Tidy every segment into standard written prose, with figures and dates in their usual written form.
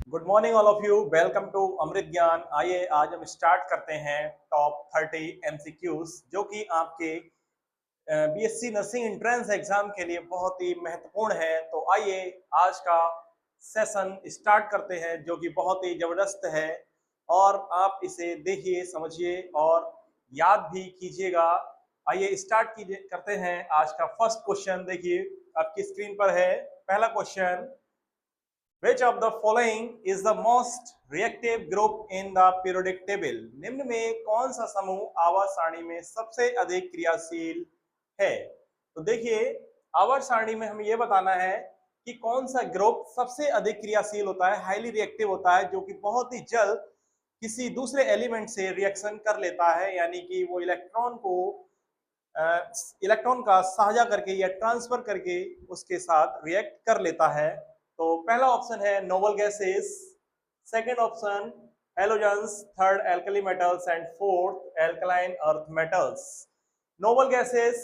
Good morning all of you. Welcome to Amrit Gyan. आइए आज हम स्टार्ट करते हैं टॉप 30 एमसीक्यूज जो कि आपके बीएससी नर्सिंग एंट्रेंस एग्जाम के लिए बहुत ही महत्वपूर्ण है। तो आइए आज का सेशन स्टार्ट करते हैं जो कि बहुत ही जबरदस्त है और आप इसे देखिए, समझिए और याद भी कीजिएगा। आइए स्टार्ट कीजिए, करते हैं आज का फर्स्ट क्वेश्चन। देखिए आपकी स्क्रीन पर है पहला question. Which of the following is the most reactive group in the periodic table? निम्न में कौन सा समूह आवर्त सारणी में सबसे अधिक क्रियाशील है? तो देखिए आवर्त सारणी में हमें यह बताना है कि कौन सा ग्रुप सबसे अधिक क्रियाशील होता है, हाईली रिएक्टिव होता है, जो कि बहुत ही जल्द किसी दूसरे एलिमेंट से रिएक्शन कर लेता है, यानी कि वो इलेक्ट्रॉन का साझा करके या ट्रांसफर करके उसके साथ रिएक्ट कर लेता है। तो पहला ऑप्शन है noble gases, second option halogens, third alkali metals and fourth alkaline earth metals. Noble gases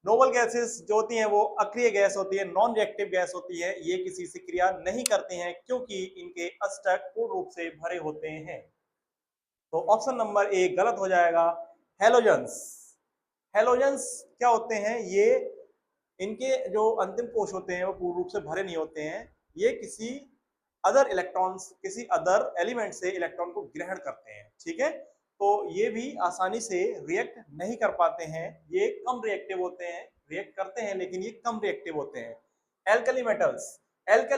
noble gases जो होती हैं वो अक्रिय गैस होती है, नॉन रिएक्टिव गैस होती है। ये किसी से क्रिया नहीं करती हैं क्योंकि इनके अष्टक पूर्ण रूप से भरे होते हैं। तो ऑप्शन नंबर ए गलत हो जाएगा। हेलोजेंस हेलोजेंस क्या होते हैं? ये इनके जो अंतिम कोश होते हैं वो पूर्ण रूप से भरे नहीं होते हैं। ये किसी अदर एलिमेंट से इलेक्ट्रॉन को ग्रहण करते हैं। ठीक है, तो ये भी आसानी से रिएक्ट नहीं कर पाते हैं। ये कम रिएक्टिव होते हैं, रिएक्ट करते हैं लेकिन ये कम रिएक्टिव होते हैं। एल्कली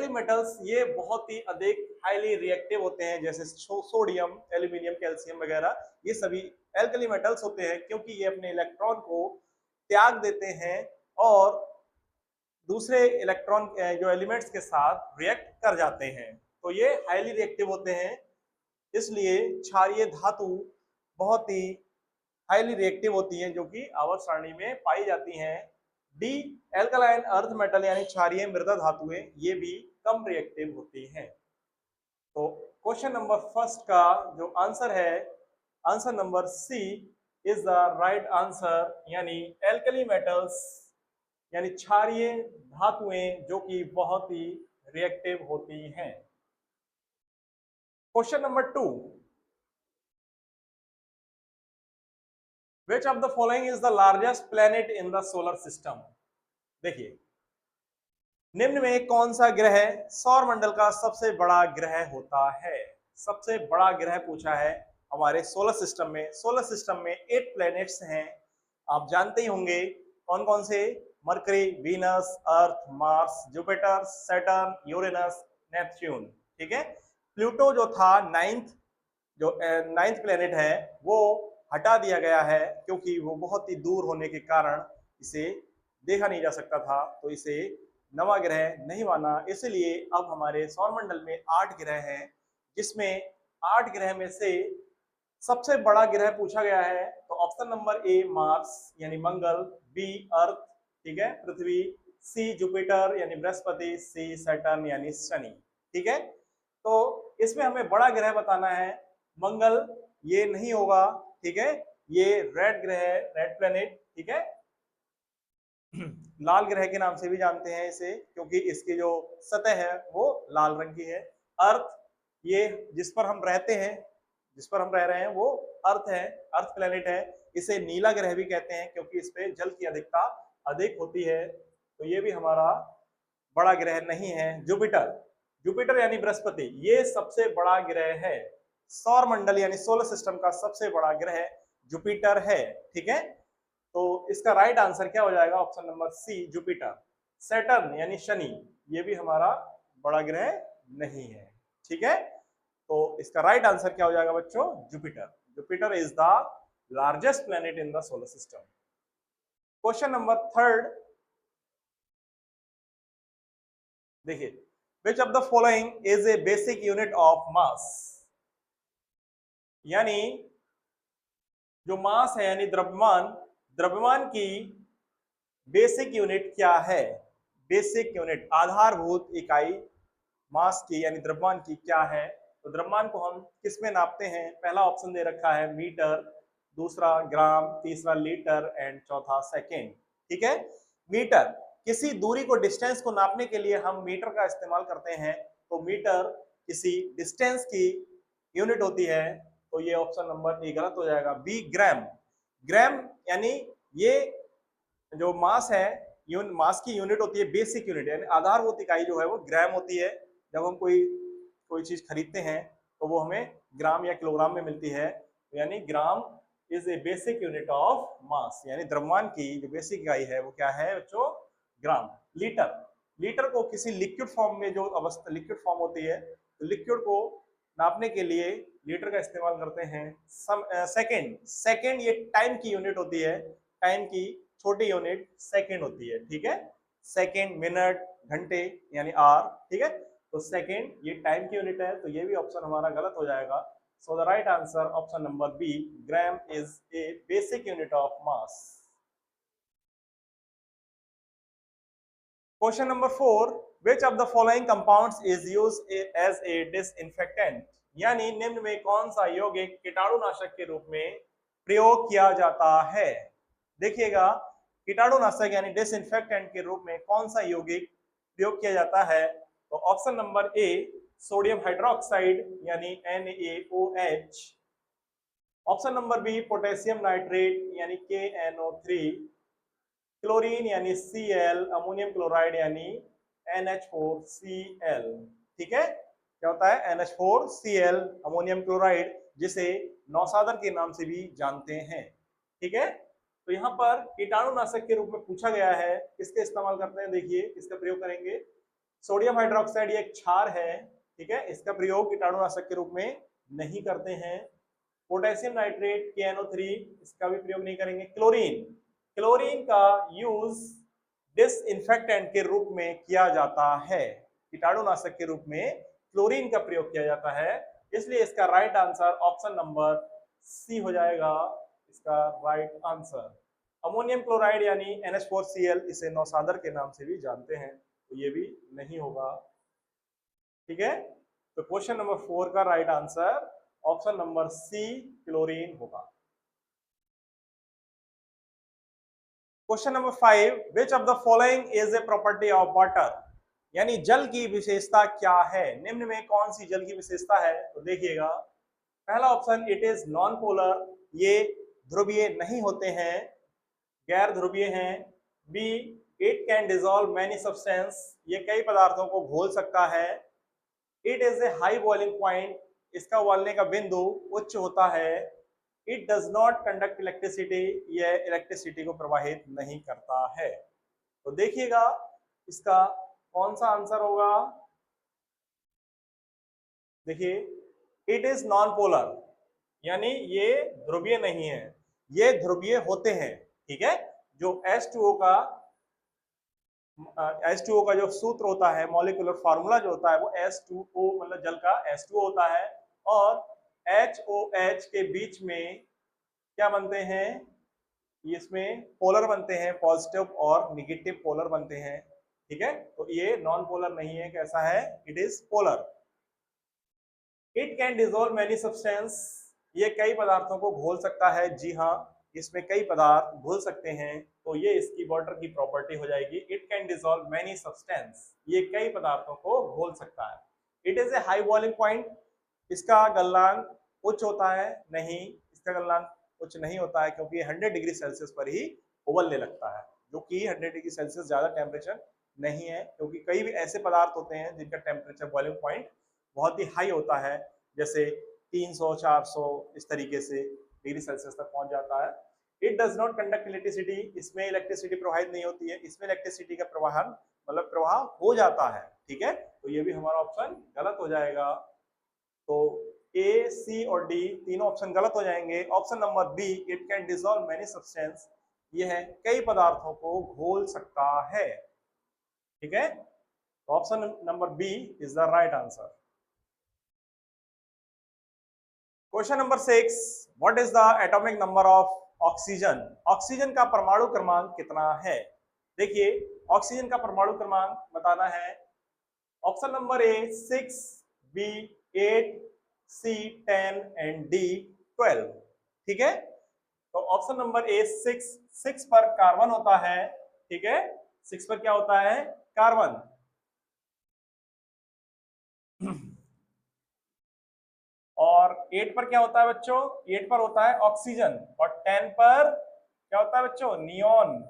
मेटल्स ये बहुत ही अधिक हाईली रिएक्टिव होते हैं, जैसे सोडियम, एल्यूमिनियम, कैल्शियम वगैरह। ये सभी एल्कली मेटल्स होते हैं क्योंकि ये अपने इलेक्ट्रॉन को त्याग देते हैं और दूसरे इलेक्ट्रॉन जो एलिमेंट्स के साथ रिएक्ट कर जाते हैं। तो ये हाईली रिएक्टिव होते हैं, इसलिए क्षारीय धातु बहुत ही हाईली रिएक्टिव होती हैं जो कि आवर्त सारणी में पाई जाती हैं। डी एल्कलाइन अर्थ मेटल यानी क्षारीय मृदा धातुएं ये भी कम रिएक्टिव होती हैं। तो क्वेश्चन नंबर फर्स्ट का जो आंसर है, answer number c is the right answer, यानी एल्कली मेटल्स यानी क्षारीय धातुएं जो कि बहुत ही रिएक्टिव होती हैं। Question number 2, which of the following is the largest planet in the solar system? देखिए निम्न में कौन सा ग्रह सौर मंडल का सबसे बड़ा ग्रह होता है? सबसे बड़ा ग्रह पूछा है हमारे सोलर सिस्टम में। सोलर सिस्टम में 8 प्लैनेट्स हैं, आप जानते ही होंगे कौन कौन से। Mercury, Venus, Earth, Mars, Jupiter, Saturn, Uranus, Neptune. ठीक है, प्लूटो जो था नाइन्थ प्लेनेट है वो हटा दिया गया है क्योंकि वो बहुत ही दूर होने के कारण इसे देखा नहीं जा सकता था, तो इसे नवा ग्रह नहीं माना। इसलिए अब हमारे सौरमंडल में 8 ग्रह हैं, जिसमें 8 ग्रह में से सबसे बड़ा ग्रह पूछा गया है। तो ऑप्शन नंबर ए मार्स यानी मंगल, बी अर्थ, ठीक है, पृथ्वी, सी जुपिटर यानी बृहस्पति, सी सैटर्न यानी शनि। ठीक है, तो इसमें हमें बड़ा ग्रह बताना है। मंगल ये नहीं होगा, ठीक है, ये रेड ग्रह है, रेड प्लेनेट। ठीक है, लाल ग्रह के नाम से भी जानते हैं इसे क्योंकि इसकी जो सतह है वो लाल रंग की है। अर्थ ये जिस पर हम रहते हैं, जिस पर हम रह रहे हैं वो अर्थ है, अर्थ प्लेनेट है। इसे नीला ग्रह भी कहते हैं क्योंकि इस पे जल की अधिकता अधिक होती है। तो ये भी हमारा बड़ा ग्रह नहीं है। जुपिटर जुपिटर यानी बृहस्पति ये सबसे बड़ा ग्रह है। सौर मंडल यानी सोलर सिस्टम का सबसे बड़ा ग्रह जुपिटर है। ठीक है, तो इसका राइट आंसर क्या हो जाएगा? Option number c Jupiter. Saturn यानी शनि ये भी हमारा बड़ा ग्रह नहीं है। ठीक है, तो इसका राइट आंसर क्या हो जाएगा बच्चों? Jupiter. Jupiter is the largest planet in the solar system. Question number 3, देखिए विच of the following is a basic unit of मास? यानी जो मास है यानी द्रव्यमान की बेसिक यूनिट क्या है? बेसिक यूनिट आधारभूत इकाई मास की यानी द्रव्यमान की क्या है? तो द्रव्यमान को हम किस में नापते हैं? पहला ऑप्शन दे रखा है मीटर, दूसरा ग्राम, तीसरा लीटर एंड चौथा सेकेंड। ठीक है, मीटर किसी दूरी को, डिस्टेंस को नापने के लिए हम मीटर का इस्तेमाल करते हैं। तो मीटर किसी डिस्टेंस की यूनिट होती है, तो ये ऑप्शन नंबर ए गलत हो जाएगा, बी ग्राम। ग्राम यानी ये जो मास है, मास की यूनिट होती है बेसिक यूनिट, यानी आधारभूत इकाई जो है वो ग्राम होती है। जब हम कोई चीज खरीदते हैं तो वो हमें ग्राम या किलोग्राम में मिलती है, यानी ग्राम is a basic unit of मास, यानी द्रव्यमान की जो बेसिक इकाई है वो क्या है बच्चों, ग्राम। लीटर, लीटर को किसी लिक्विड फॉर्म में जो अवस्था लिक्विड फॉर्म होती है, तो लिक्विड को नापने के लिए लीटर का इस्तेमाल करते हैं। सेकेंड, सेकेंड ये टाइम की यूनिट होती है, टाइम की छोटी यूनिट सेकेंड होती है, ठीक है। सेकेंड, मिनट, घंटे यानी आर, ठीक है। तो सेकेंड ये टाइम की यूनिट है, तो ये भी ऑप्शन हमारा गलत हो जाएगा। So the right answer option number b, gram is a basic unit of mass. Question number 4, which of the following compounds is used as a disinfectant, यानी निम्न में कौन सा यौगिक कीटाणुनाशक के रूप में प्रयोग किया जाता है। देखिएगा, कीटाणुनाशक यानी डिसइंफेक्टेंट के रूप में कौन सा यौगिक प्रयोग किया जाता है, तो option number a sodium hydroxide यानी NaOH, option number b potassium nitrate यानी KNO3, क्लोरीन यानी Cl, अमोनियम क्लोराइड यानी NH4Cl, ठीक है। क्या होता है NH4Cl, अमोनियम क्लोराइड, जिसे नौसादर के नाम से भी जानते हैं, ठीक है। तो यहाँ पर कीटाणुनाशक के रूप में पूछा गया है, किसके इस्तेमाल करते हैं, देखिए इसका प्रयोग करेंगे। सोडियम हाइड्रोक्साइड ये एक क्षार है, ठीक है, इसका प्रयोग कीटाणुनाशक के रूप में नहीं करते हैं। पोटेशियम नाइट्रेट KNO3, इसका भी प्रयोग नहीं करेंगे। क्लोरीन, क्लोरीन का यूज डिसइंफेक्टेंट के रूप में किया जाता है, कीटाणुनाशक के रूप में क्लोरीन का प्रयोग किया जाता है, इसलिए इसका right answer option number c हो जाएगा, इसका राइट आंसर। अमोनियम क्लोराइड यानी NH4Cl, इसे नौसादर के नाम से भी जानते हैं, तो ये भी नहीं होगा, ठीक है। तो क्वेश्चन नंबर 4 का right answer option number C, chlorine होगा। Question number 5, which of the following is a property of water, यानी जल की विशेषता क्या है, निम्न में कौन सी जल की विशेषता है, तो देखिएगा, पहला option it is non polar, ये ध्रुवीय नहीं होते हैं, गैर ध्रुवीय हैं। B it can dissolve many substance, ये कई पदार्थों को घोल सकता है। It is a high boiling point, इसका उबालने का बिंदु उच्च होता है। It does not conduct electricity, यह इलेक्ट्रिसिटी को प्रवाहित नहीं करता है। तो देखिएगा इसका कौन सा आंसर होगा, देखिए इट इज नॉन पोलर, यानी ये ध्रुवीय नहीं है, ये ध्रुवीय होते हैं, ठीक है। जो H2O का जो सूत्र होता है, मॉलिक्यूलर फार्मूला जो होता है, वो H2O मतलब जल का H2O होता है, और HOH के बीच में क्या बनते हैं, इसमें पोलर बनते हैं, पॉजिटिव और निगेटिव पोलर बनते हैं, ठीक है। तो ये नॉन पोलर नहीं है, कैसा है, it is polar. It can dissolve many substance, ये कई पदार्थों को घोल सकता है, जी हाँ, इसमें कई पदार्थ घुल सकते हैं, तो ये इसकी वाटर की प्रॉपर्टी हो जाएगी। It can dissolve many substance, ये कई पदार्थों को घोल सकता है। It is a high boiling point, इसका गलनांक उच्च होता है, नहीं, इसका गलनांक उच्च नहीं होता है, क्योंकि 100 डिग्री सेल्सियस पर ही उबलने लगता है, जो कि 100 डिग्री सेल्सियस ज्यादा टेम्परेचर नहीं है, क्योंकि कई भी ऐसे पदार्थ होते हैं जिनका टेम्परेचर बॉइलिंग पॉइंट बहुत ही हाई होता है, जैसे 300 400 इस तरीके से डिग्री सेल्सियस तक पहुंच जाता है। It does not conduct electricity, इसमें इलेक्ट्रिसिटी प्रवाहित नहीं होती है, इसमें इलेक्ट्रिसिटी का प्रवाहन मतलब प्रवाह हो जाता है, ठीक है। तो ये भी हमारा ऑप्शन गलत हो जाएगा। तो ए, सी और डी तीनों ऑप्शन गलत हो जाएंगे। Option number B it can dissolve many substance, यह कई पदार्थों को घोल सकता है, ठीक है। तो option number B is the right answer. Question number 6, what is the atomic number of oxygen, oxygen का परमाणु क्रमांक कितना है। देखिए ऑक्सीजन का परमाणु क्रमांक बताना है। Option number a 6, b 8, c 10 and d 12, ठीक है। तो ऑप्शन नंबर ए 6 पर कार्बन होता है, ठीक है, 6 पर क्या होता है, कार्बन। और 8 पर क्या होता है बच्चों? 8 पर होता है ऑक्सीजन, और 10 पर क्या होता है बच्चों? नियॉन,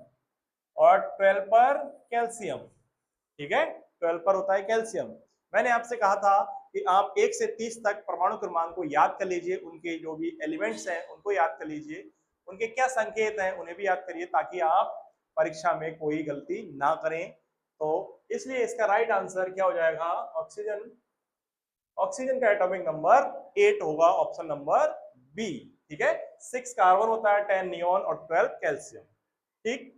और 12 पर कैल्शियम। ठीक है, 12 पर होता है कैल्शियम। मैंने आपसे कहा था कि आप 1 से 30 तक परमाणु क्रमांक को याद कर लीजिए, उनके जो भी एलिमेंट्स हैं उनको याद कर लीजिए, उनके क्या संकेत हैं उन्हें भी याद करिए, ताकि आप परीक्षा में कोई गलती ना करें। तो इसलिए इसका राइट आंसर क्या हो जाएगा? ऑक्सीजन। ऑक्सीजन का एटॉमिक नंबर 8 होगा, ऑप्शन नंबर बी। ठीक है, 6 कार्बन होता है, 10 नियॉन और 12 कैल्शियम। ठीक,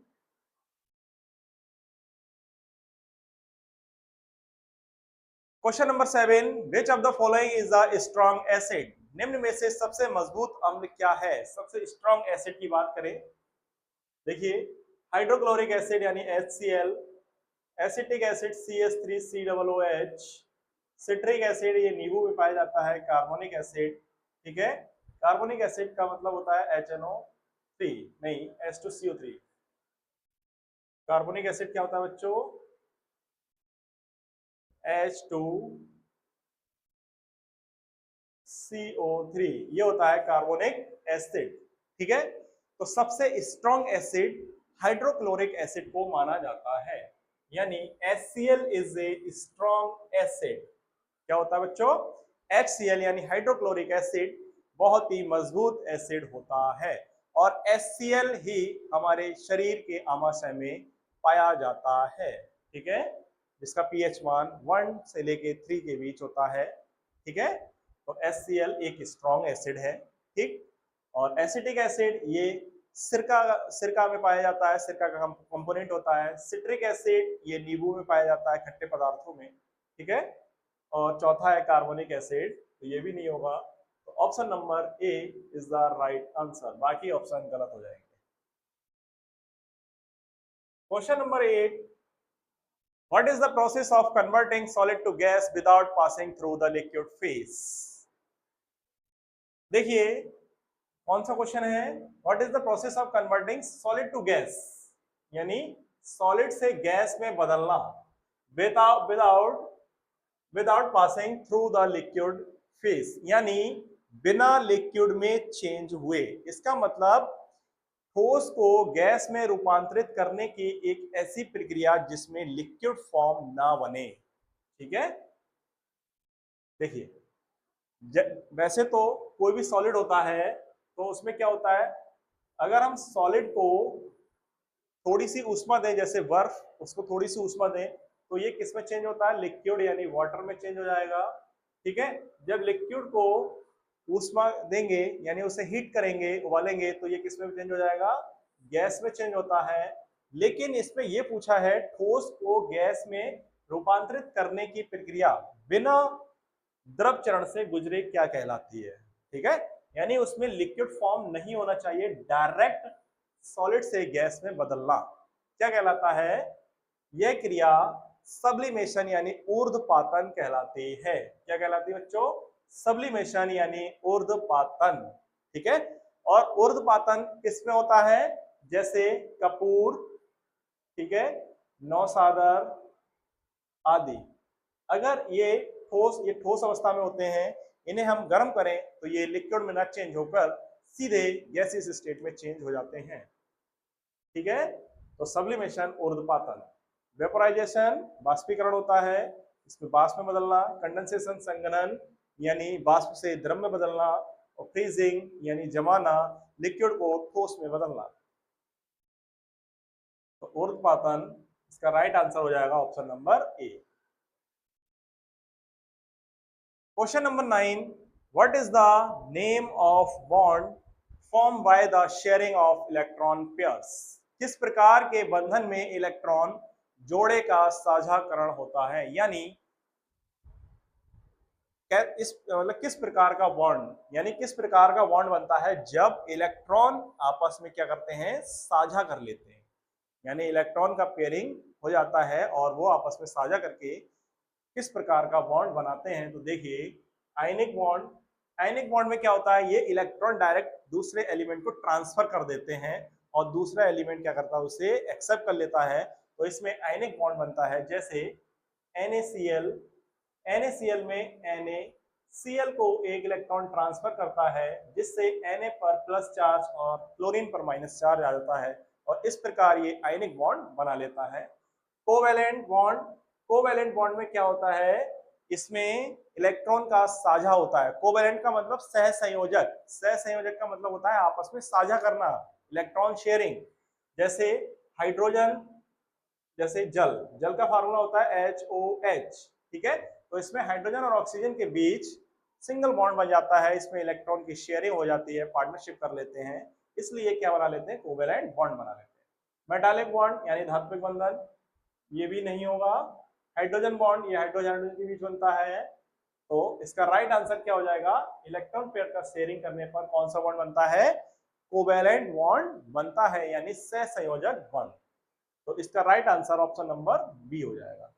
question number 7, which of the following is the strong acid? निम्न में से सबसे मजबूत अम्ल क्या है? सबसे स्ट्रॉन्ग एसिड की बात करें, देखिए हाइड्रोक्लोरिक एसिड यानी HCl, acetic acid CH3COOH, citric acid ये नींबू में पाया जाता है, कार्बोनिक एसिड, ठीक है, कार्बोनिक एसिड का मतलब होता है HNO3, नहीं H2CO3। कार्बोनिक एसिड क्या होता है बच्चों? H2CO3, ये होता है कार्बोनिक एसिड। ठीक है, तो सबसे स्ट्रॉन्ग एसिड हाइड्रोक्लोरिक एसिड को माना जाता है, यानी HCl is a strong acid. क्या होता है बच्चों? HCl यानी हाइड्रोक्लोरिक एसिड बहुत ही मजबूत एसिड होता है, और HCl ही हमारे शरीर के आमाशय में पाया जाता है। ठीक है, जिसका pH मान 1 से लेके 3 के बीच होता है। ठीक है, तो HCl एक स्ट्रॉन्ग एसिड है। ठीक, और एसिटिक एसिड ये सिरका सिरका में पाया जाता है, सिरका का कंपोनेंट होता है। सिट्रिक एसिड ये नींबू में पाया जाता है, खट्टे पदार्थों में। ठीक है, और चौथा है कार्बोनिक एसिड, तो ये भी नहीं होगा। तो option number a is the right answer, बाकी ऑप्शन गलत हो जाएंगे। Question number 8, what is the process of converting solid to gas without passing through the liquid phase? देखिए कौन सा क्वेश्चन है, what is the process of converting solid to gas, यानी solid से गैस में बदलना, without without passing through the liquid phase, यानी बिना लिक्विड में चेंज हुए। इसका मतलब ठोस को गैस में रूपांतरित करने की एक ऐसी प्रक्रिया जिसमें लिक्विड फॉर्म ना बने। ठीक है, देखिए वैसे तो कोई भी सॉलिड होता है तो उसमें क्या होता है, अगर हम सॉलिड को थोड़ी सी ऊष्मा दें, जैसे बर्फ, उसको थोड़ी सी ऊष्मा दें तो ये किस में चेंज होता है? लिक्विड यानी वाटर में चेंज हो जाएगा। ठीक है, जब लिक्विड को ऊष्मा देंगे यानी उसे हीट करेंगे, उबालेंगे, तो ये किस में चेंज हो जाएगा? गैस में चेंज होता है। लेकिन इसमें यह पूछा है ठोस को गैस में रूपांतरित करने की प्रक्रिया बिना द्रव चरण से गुजरे क्या कहलाती है? ठीक है, यानी उसमें लिक्विड फॉर्म नहीं होना चाहिए, डायरेक्ट सॉलिड से गैस में बदलना क्या कहलाता है? यह क्रिया सब्लिमेशन यानी ऊर्ध्वपातन कहलाती है। क्या कहलाती है बच्चों? सब्लिमेशन यानी ऊर्ध्वपातन। ठीक है, और ऊर्ध्वपातन किसमें होता है? जैसे कपूर, ठीक है, नौसादर आदि। अगर ये ठोस अवस्था में होते हैं, इन्हें हम गर्म करें तो ये लिक्विड में ना चेंज होकर सीधे गैसियस स्टेट में चेंज हो जाते हैं। ठीक है, तो सब्लिमेशन ऊर्ध्वपातन, वेपोराइजेशन बाष्पीकरण होता है, इसमें वाष्प में बदलना, कंडेंसेशन संघनन यानी वाष्प से द्रव में बदलना, और फ्रीजिंग यानी जमाना, लिक्विड को ठोस में बदलना। तो ऊर्ध्वपातन इसका राइट आंसर हो जाएगा option number A. Question number 9, what is the name of bond formed by the sharing of electron pairs? किस प्रकार के बंधन में इलेक्ट्रॉन जोड़े का साझाकरण होता है, यानी किस प्रकार का बॉन्ड, यानी किस प्रकार का बॉन्ड बनता है जब इलेक्ट्रॉन आपस में क्या करते हैं? साझा कर लेते हैं, यानी इलेक्ट्रॉन का पेयरिंग हो जाता है और वो आपस में साझा करके किस प्रकार का बॉन्ड बनाते हैं। तो देखिए आयनिक बॉन्ड, आयनिक बॉन्ड में क्या होता है? ये इलेक्ट्रॉन डायरेक्ट दूसरे एलिमेंट को ट्रांसफर कर देते हैं और दूसरा एलिमेंट क्या करता है? उसे एक्सेप्ट कर लेता है, तो इसमें आयनिक बॉन्ड बनता है। जैसे NaCl, NaCl में Na Cl को एक इलेक्ट्रॉन ट्रांसफर करता है जिससे Na पर प्लस चार्ज और क्लोरीन पर माइनस चार्ज आ जाता है और इस प्रकार ये आयनिक बॉन्ड बना लेता है। कोवैलेंट बॉन्ड में क्या होता है, इसमें इलेक्ट्रॉन का साझा होता है। कोवैलेंट का मतलब सहसंयोजक, सहसंयोजक का मतलब होता है आपस में साझा करना, इलेक्ट्रॉन शेयरिंग। जैसे हाइड्रोजन, जैसे जल का फार्मूला होता है HOH, ठीक है। तो इसमें हाइड्रोजन और ऑक्सीजन के बीच सिंगल बॉन्ड बन जाता है, इसमें इलेक्ट्रॉन की शेयरिंग हो जाती है, पार्टनरशिप कर लेते हैं, इसलिए क्या बना लेते हैं, कोवैलेंट बॉन्ड बना लेते हैं। मेटालिक बॉन्ड यानी धात्विक बंधन, ये भी नहीं होगा। हाइड्रोजन बॉन्ड, ये हाइड्रोजन के बीच बनता है। तो इसका राइट आंसर क्या हो जाएगा, इलेक्ट्रॉन पेयर का शेयरिंग करने पर कौन सा बॉन्ड बनता है, कोवैलेंट बॉन्ड बनता है, यानी सहसंयोजक बॉन्ड। तो इसका right answer option number b हो जाएगा।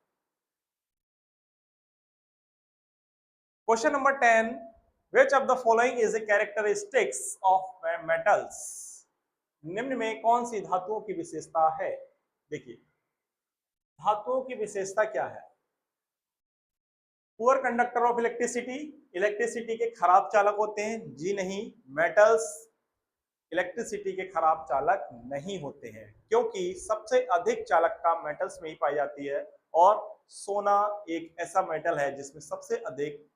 Question number 10, which of the following is a characteristics of metals? निम्न में कौन सी धातुओं की विशेषता है। देखिए धातुओं की विशेषता क्या है, poor conductor of electricity, electricity के खराब चालक होते हैं, जी नहीं, मेटल्स इलेक्ट्रिसिटी के खराब चालक नहीं होते हैं, क्योंकि सबसे अधिक चालकता मेटल्स में ही पाई जाती है और सोना एक ऐसा मेटल है जिसमें सबसे अधिक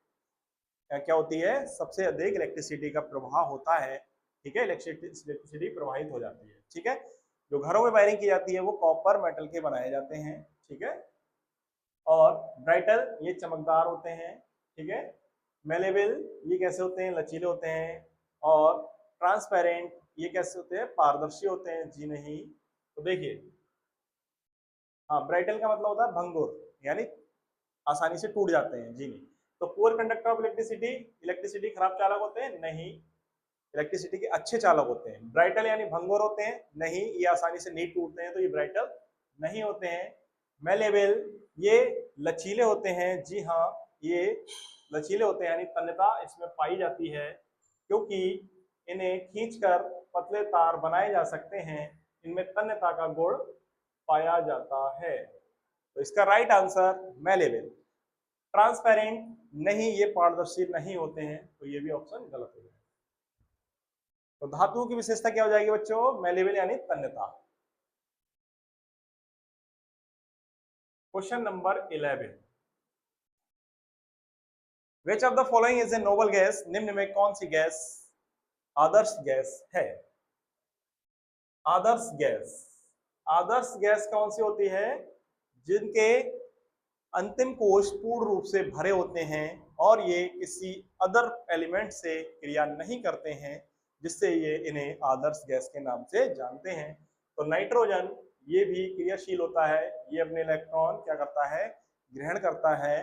क्या होती है, सबसे अधिक इलेक्ट्रिसिटी का प्रभाव होता है, ठीक है, इलेक्ट्रिसिटी प्रवाहित हो जाती है, ठीक है। जो घरों में वायरिंग की जाती है वो कॉपर मेटल के बनाए जाते हैं, ठीक है। और ब्राइटल ये चमकदार होते हैं, ठीक है। मेलेबल ये कैसे होते हैं, लचीले होते हैं। और ट्रांसपेरेंट ये कैसे होते हैं, पारदर्शी होते हैं, जी नहीं। तो देखिए हाँ, ब्राइटल का मतलब होता है भंगुर, यानी आसानी से टूट जाते हैं, जी नहीं। तो poor conductor of electricity, electricity खराब चालक होते हैं, नहीं, इलेक्ट्रिसिटी के अच्छे चालक होते हैं। ब्राइटल यानी भंगुर होते हैं, नहीं, ये आसानी से नहीं टूटते हैं, तो ये ब्राइटल नहीं होते हैं। मेलेबल ये लचीले होते हैं, जी हाँ, ये लचीले होते हैं, यानी तन्यता इसमें पाई जाती है, क्योंकि इन्हें खींचकर पतले तार बनाए जा सकते हैं, इनमें तन्यता का गुण पाया जाता है। तो इसका राइट आंसर मेलेबल। ट्रांसपेरेंट नहीं, ये पारदर्शी नहीं होते हैं, तो ये भी ऑप्शन गलत हो जाएगा। तो धातुओं की विशेषता क्या हो जाएगी बच्चों, मेलेबल यानी तन्यता। Question number 11, which of the following is a noble gas, निम्न में कौन सी गैस आदर्श गैस है। आदर्श गैस, आदर्श गैस कौन सी होती है, जिनके अंतिम कोश पूर्ण रूप से भरे होते हैं और ये किसी अदर एलिमेंट से क्रिया नहीं करते हैं, जिससे ये इन्हें आदर्श गैस के नाम से जानते हैं। तो नाइट्रोजन ये भी क्रियाशील होता है, ये अपने इलेक्ट्रॉन क्या करता है, ग्रहण करता है।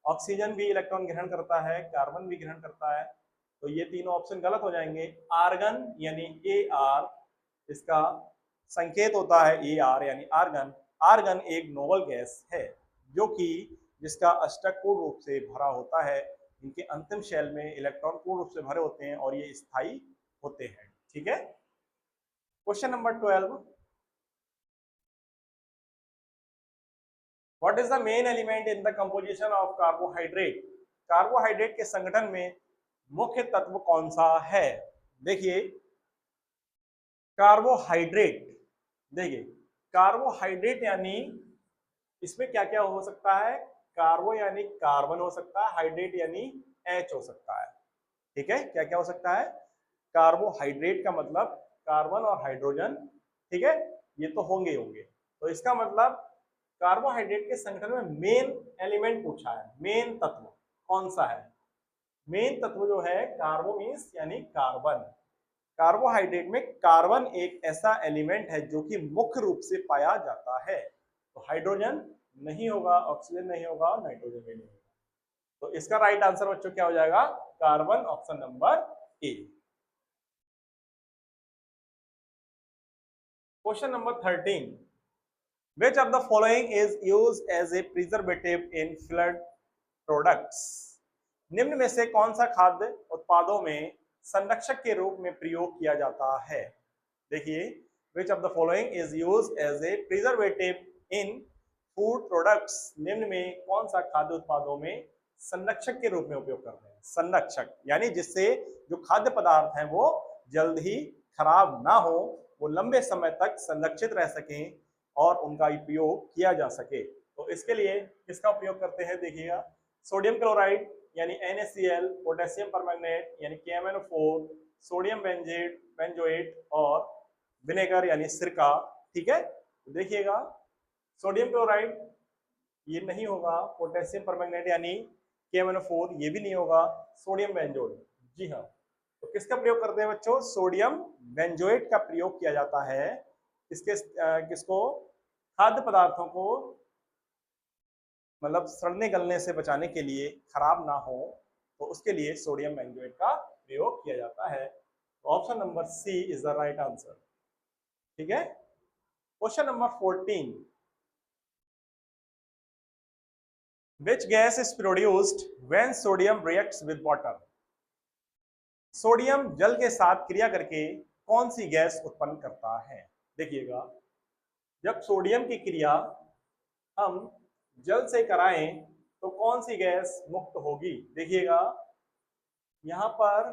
ऑक्सीजन भी इलेक्ट्रॉन ग्रहण करता है, कार्बन भी ग्रहण करता है, तो ये तीनों ऑप्शन गलत हो जाएंगे। आर्गन यानी AR, इसका संकेत होता है AR यानी आर्गन। आर्गन एक नोबल गैस है जो कि जिसका अष्टक पूर्ण रूप से भरा होता है, इनके अंतिम शेल में इलेक्ट्रॉन पूर्ण रूप से भरे होते हैं और ये स्थायी होते हैं, ठीक है। Question number 12, what is the main element in the composition of carbohydrate, carbohydrate के संगठन में मुख्य तत्व कौन सा है। देखिए कार्बोहाइड्रेट, देखिए कार्बोहाइड्रेट यानी इसमें क्या क्या हो सकता है, कार्बो यानी कार्बन हो सकता है, हाइड्रेट यानी H हो सकता है, ठीक है। क्या क्या हो सकता है, कार्बोहाइड्रेट का मतलब कार्बन और हाइड्रोजन, ठीक है, ये तो होंगे होंगे। तो इसका मतलब कार्बोहाइड्रेट के संगठन में मेन एलिमेंट पूछा है, मेन तत्व कौन सा है। मेन तत्व जो है कार्बो मीन्स यानी कार्बन, कार्बोहाइड्रेट में कार्बन एक ऐसा एलिमेंट है जो कि मुख्य रूप से पाया जाता है। तो हाइड्रोजन नहीं होगा, ऑक्सीजन नहीं होगा और नाइट्रोजन भी नहीं होगा। तो इसका राइट आंसर बच्चों क्या हो जाएगा, carbon, option number A. Question number 13, which of the following is used as a preservative in flood products, निम्न में से कौन सा खाद्य उत्पादों में संरक्षक के रूप में प्रयोग किया जाता है। देखिए which of the following is used as a preservative in food products, निम्न में कौन सा खाद्य उत्पादों में संरक्षक के रूप में उपयोग करते हैं। संरक्षक यानी जिससे जो खाद्य पदार्थ हैं वो जल्द ही खराब ना हो, वो लंबे समय तक संरक्षित रह सकें और उनका उपयोग किया जा सके। तो इसके लिए किसका उपयोग करते हैं देखिएगा, सोडियम क्लोराइड यानी NaCl, पोटेशियम परमैंगनेट यानी KMnO4, सोडियम बेंजोएट और विनेगर यानी सिरका। ठीक है, तो देखिएगा सोडियम क्लोराइड ये नहीं होगा, पोटेशियम परमैंगनेट यानी KMnO4 ये भी नहीं होगा, सोडियम बेंजोएट, जी हाँ, तो किसका प्रयोग करते हैं बच्चों, सोडियम बेंजोएट का प्रयोग किया जाता है। किसको, खाद्य पदार्थों को मतलब सड़ने गलने से बचाने के लिए, खराब ना हो, तो उसके लिए सोडियम बेंजोएट का प्रयोग किया जाता है। तो option number c is the right answer. ठीक है, question number 14, which gas is produced when sodium reacts with water? Sodium जल के साथ क्रिया करके कौन सी गैस उत्पन्न करता है? देखिएगा, जब सोडियम की क्रिया हम जल से कराएं तो कौन सी गैस मुक्त होगी? देखिएगा यहां पर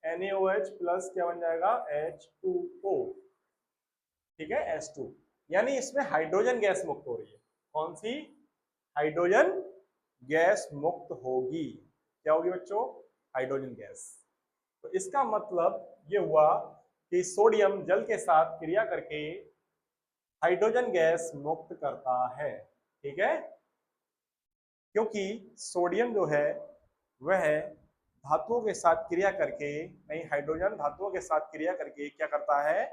NaOH प्लस क्या बन जाएगा, H2O। ठीक है, H2 यानी इसमें हाइड्रोजन गैस मुक्त हो रही है। कौन सी? हाइड्रोजन गैस मुक्त होगी। क्या होगी बच्चों? Hydrogen gas. तो इसका मतलब ये हुआ कि सोडियम जल के साथ क्रिया करके हाइड्रोजन गैस मुक्त करता है। ठीक है, क्योंकि सोडियम जो है वह धातुओं के साथ क्रिया करके, नहीं, हाइड्रोजन धातुओं के साथ क्रिया करके क्या करता है,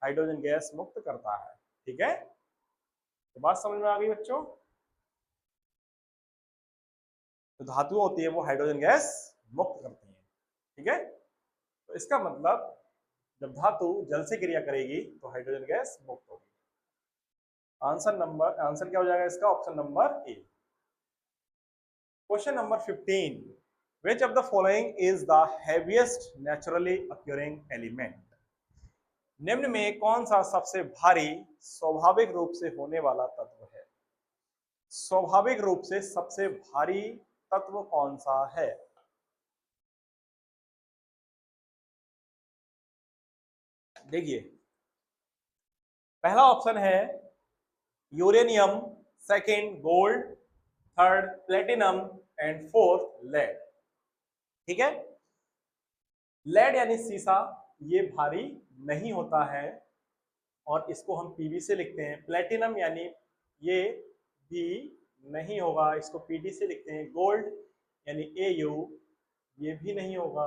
हाइड्रोजन गैस मुक्त करता है। ठीक है, तो बात समझ में आ गई बच्चों? तो धातुएं होती है वो हाइड्रोजन गैस मुक्त करती हैं। ठीक है, तो इसका मतलब जब धातु जल से क्रिया करेगी तो हाइड्रोजन गैस मुक्त होगी। आंसर क्या हो जाएगा इसका? Option number A. Question number 15, which of the following is the heaviest naturally occurring element? निम्न में कौन सा सबसे भारी स्वाभाविक रूप से होने वाला तत्व है? स्वाभाविक रूप से सबसे भारी तत्व कौन सा है? देखिए, पहला ऑप्शन है uranium, second gold, third platinum and fourth lead. ठीक है, लेड यानी सीसा ये भारी नहीं होता है और इसको हम पीबी से लिखते हैं। प्लेटिनम यानी ये भी नहीं होगा, इसको पीडी से लिखते हैं। गोल्ड यानी AU ये भी नहीं होगा।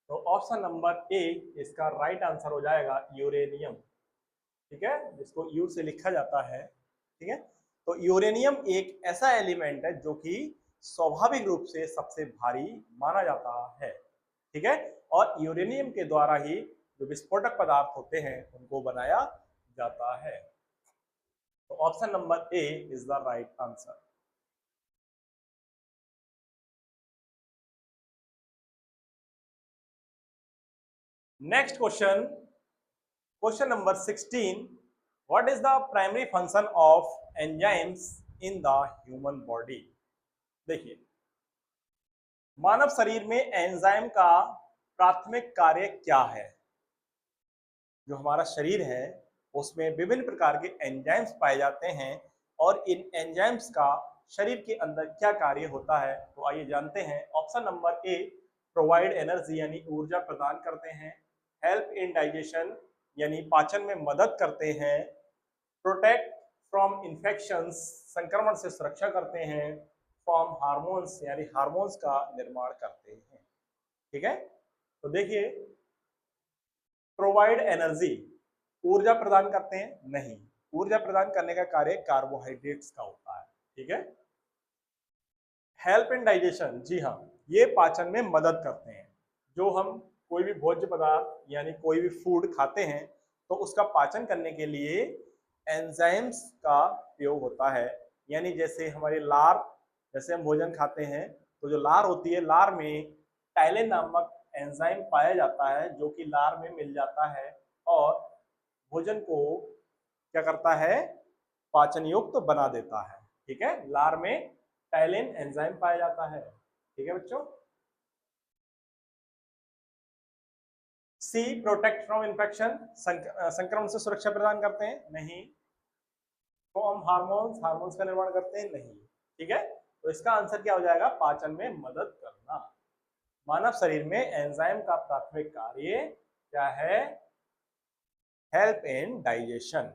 तो ऑप्शन नंबर ए इसका राइट आंसर हो जाएगा यूरेनियम। ठीक है, जिसको यू से लिखा जाता है। ठीक है, तो यूरेनियम एक ऐसा एलिमेंट है जो कि स्वाभाविक रूप से सबसे भारी माना जाता है। ठीक है, और यूरेनियम के द्वारा ही जो विस्फोटक पदार्थ होते हैं उनको बनाया जाता है। तो option number a is the right answer. Next question, question number 16, what is the primary function of enzymes in the human body? देखिए, मानव शरीर में एंजाइम का प्राथमिक कार्य क्या है? जो हमारा शरीर है उसमें विभिन्न प्रकार के एंजाइम्स पाए जाते हैं और इन एंजाइम्स का शरीर के अंदर क्या कार्य होता है, तो आइए जानते हैं। ऑप्शन नंबर ए, प्रोवाइड एनर्जी यानी ऊर्जा प्रदान करते हैं। हेल्प इन डाइजेशन यानी पाचन में मदद करते हैं। प्रोटेक्ट फ्रॉम इन्फेक्शंस संक्रमण से सुरक्षा करते हैं। फॉर्म हार्मोन्स यानी हार्मोन्स का निर्माण करते हैं। ठीक है, तो देखिए, प्रोवाइड एनर्जी ऊर्जा प्रदान करते हैं? नहीं, ऊर्जा प्रदान करने का कार्य कार्बोहाइड्रेट्स का होता है। ठीक है, हेल्प इन डाइजेशन, जी हाँ, ये पाचन में मदद करते हैं। जो हम कोई भी भोज्य पदार्थ यानी कोई भी फूड खाते हैं तो उसका पाचन करने के लिए एंजाइम्स का प्रयोग होता है। यानी जैसे हमारे लार, जैसे हम भोजन खाते हैं तो जो लार होती है, लार में टाइलिन नामक एंजाइम पाया जाता है जो कि लार में मिल जाता है और भोजन को क्या करता है, पाचन युक्त बना देता है। ठीक है, लार में टाइलिन एंजाइम पाया जाता है। ठीक है बच्चों। सी प्रोटेक्ट फ्रॉम इन्फेक्शन, संक्रमण से सुरक्षा प्रदान करते हैं, नहीं। तो हम हार्मोन्स हार्मोन्स का निर्माण करते हैं, नहीं। ठीक है, तो इसका आंसर क्या हो जाएगा, पाचन में मदद करना। मानव शरीर में एंजाइम का प्राथमिक कार्य क्या है, हेल्प इन डाइजेशन।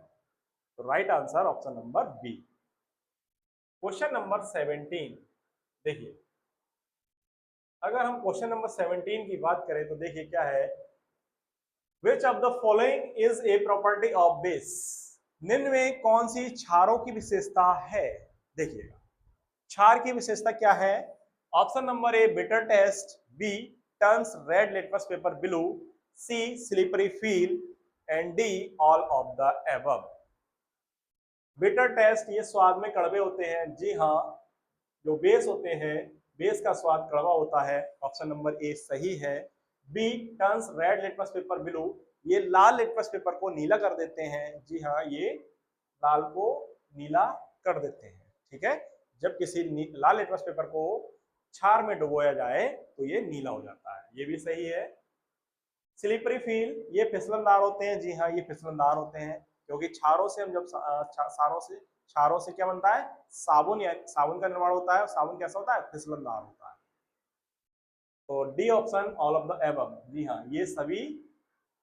तो right answer option number b. Question number 17 देखिए, अगर हम क्वेश्चन नंबर 17 की बात करें तो देखिए क्या है, विच of the following is a property of base, निम्न में कौन सी क्षारों की विशेषता है। देखिएगा क्षार की विशेषता क्या है, option number a bitter taste, b turns red litmus paper blue, c slippery feel and d all of the above. Bitter taste ये स्वाद में कड़वे होते हैं, जी हाँ। जो बेस होते हैं, बेस का स्वाद कड़वा होता है, ऑप्शन नंबर ए सही है। B turns red litmus paper blue, ये लाल लिटमस पेपर को नीला कर देते हैं, जी हाँ, ये लाल को नीला कर देते हैं। ठीक है, जब किसी लाल लिटमस पेपर को क्षार में डुबोया जाए तो ये नीला हो जाता है, ये भी सही है। स्लिपरी फील ये फिसलनदार होते हैं, जी हाँ, ये फिसलनदार होते हैं, क्योंकि क्षारों से हम जब क्षारों से क्या बनता है, साबुन, या साबुन का निर्माण होता है। साबुन कैसा होता है, फिसलनदार होता है। तो D option all of the above, जी हाँ, ये सभी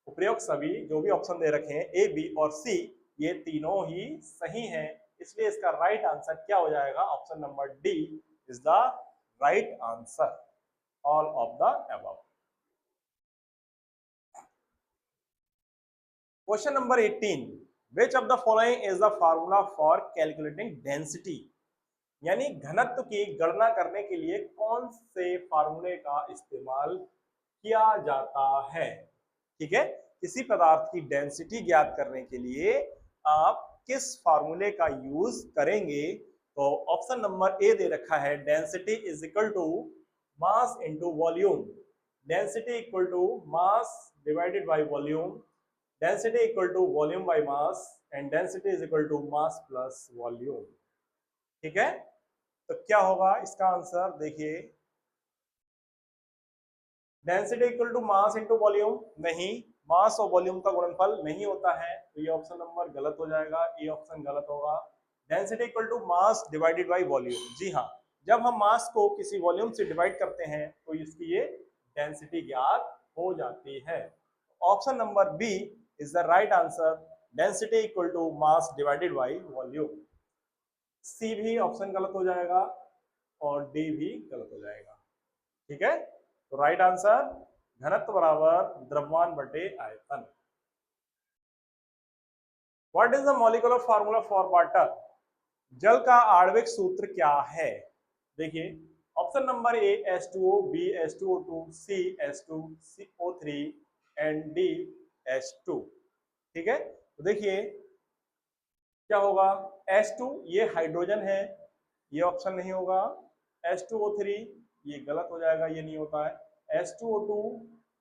उपयुक्त सभी जो भी ऑप्शन दे रखे हैं ए बी और सी, ये तीनों ही सही हैं, इसलिए इसका राइट आंसर क्या हो जाएगा, option number D is the right answer, all of the above. Question number 18, which of the following is the formula for calculating density, यानी घनत्व की गणना करने के लिए कौन से फार्मूले का इस्तेमाल किया जाता है। ठीक है, किसी पदार्थ की डेंसिटी ज्ञात करने के लिए आप किस फार्मूले का यूज करेंगे। तो ऑप्शन नंबर ए दे रखा है, density is equal to mass into volume, density equal to mass divided by volume, density equal to volume by mass and density is equal to mass plus volume. ठीक है, तो क्या होगा इसका आंसर, देखिए density equal to mass into volume, नहीं, mass और volume का गुणनफल नहीं होता है, तो ये ऑप्शन नंबर गलत हो जाएगा, ये ऑप्शन गलत होगा। Density equal to mass divided by volume, जी हाँ, जब हम मास को किसी वॉल्यूम से डिवाइड करते हैं तो इसकी ये डेंसिटी ज्ञात हो जाती है। Option number B is the right answer, density equal to mass divided by volume. C भी ऑप्शन गलत हो जाएगा और डी भी गलत हो जाएगा। ठीक है, तो राइट आंसर घनत्व बराबर द्रव्यमान बटे आयतन। What is the molecular formula for water, जल का आणविक सूत्र क्या है। देखिए option number a H2O, b H2O2, c H2CO3 and d H2। ठीक है, तो देखिए क्या होगा, H2 ये हाइड्रोजन है, ये ऑप्शन नहीं होगा। H2O3 ये गलत हो जाएगा, ये नहीं होता है। H2O2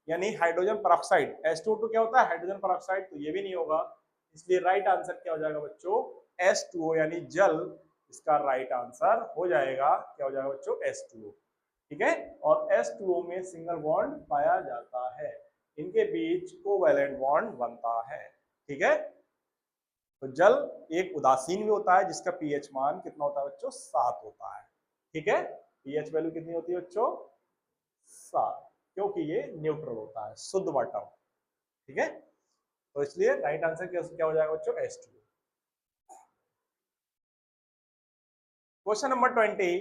यानी हाइड्रोजन परऑक्साइड, H2O2 क्या होता है, हाइड्रोजन परऑक्साइड, तो ये भी नहीं होगा, इसलिए राइट आंसर क्या हो जाएगा बच्चों, H2O यानी जल, इसका राइट आंसर हो जाएगा, क्या हो जाएगा बच्चों, H2O। ठीक है, और H2O में सिंगल बॉन्ड पाया जाता है, इनके बीच कोवैलेंट बॉन्ड बनता है। ठीक है, तो जल एक उदासीन भी होता है जिसका पीएच मान कितना होता है बच्चों, 7 होता है। ठीक है, पीएच वैल्यू कितनी होती है बच्चों, 7, क्योंकि ये न्यूट्रल होता है, शुद्ध वाटर। ठीक है, तो इसलिए राइट आंसर क्या हो जाएगा बच्चों, H2। Question number 20,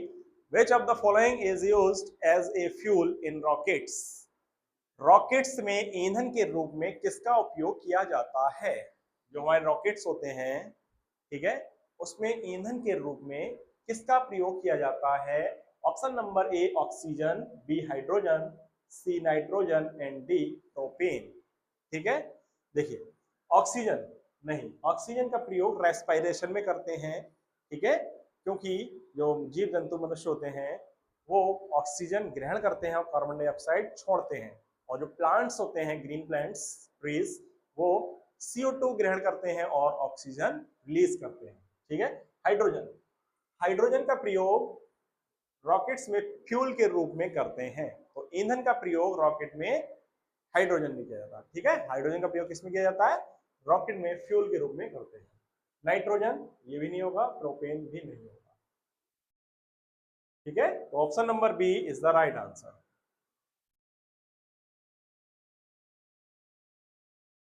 which of the following is used as a fuel in rockets, rockets में ईंधन के रूप में किसका उपयोग किया जाता है। जो हमारे रॉकेट्स होते हैं, ठीक है, उसमें ईंधन के रूप में किसका प्रयोग किया जाता है। Option number a oxygen, b hydrogen, c nitrogen and d propane. ठीक है, देखिए ऑक्सीजन नहीं, ऑक्सीजन का प्रयोग रेस्पिरेशन में करते हैं। ठीक है, क्योंकि जो जीव जंतु मनुष्य होते हैं वो ऑक्सीजन ग्रहण करते हैं और कार्बन डाइऑक्साइड छोड़ते हैं, और जो प्लांट्स होते हैं, ग्रीन प्लांट्स, ट्रीज, वो CO2 ग्रहण करते हैं और ऑक्सीजन रिलीज करते हैं। ठीक है, हाइड्रोजन, हाइड्रोजन का प्रयोग रॉकेट्स में फ्यूल के रूप में करते हैं। तो ईंधन का प्रयोग रॉकेट में हाइड्रोजन में किया जाता है। ठीक है, हाइड्रोजन का प्रयोग किसमें किया जाता है? रॉकेट में फ्यूल के रूप में करते हैं। नाइट्रोजन ये भी नहीं होगा, प्रोपेन भी नहीं होगा। ठीक है, तो option number B is the right answer.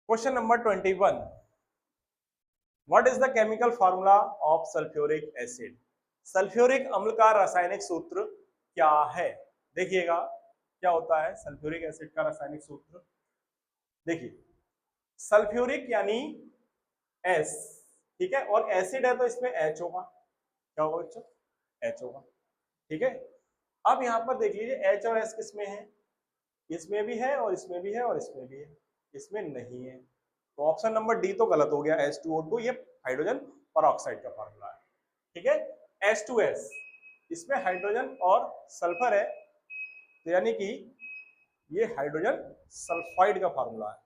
Question number 21, what is the chemical formula of sulphuric acid? Sulphuric अम्ल का रासायनिक सूत्र क्या है? देखिएगा क्या होता है सल्फ्यूरिक एसिड का रासायनिक सूत्र। देखिए, सल्फ्यूरिक यानी एस, ठीक है, और एसिड है तो इसमें एच होगा। क्या होगा बच्चों? एच होगा। ठीक है, अब यहां पर देख लीजिए एच और एस किसमें है? इसमें भी है और इसमें भी है और इसमें भी है, इसमें नहीं है। तो ऑप्शन नंबर डी तो गलत हो गया, H2O2 ये हाइड्रोजन परऑक्साइड का फॉर्मूला है। ठीक है, H2S इसमें हाइड्रोजन और सल्फर है, तो यानी कि ये हाइड्रोजन सल्फाइड का फॉर्मूला है,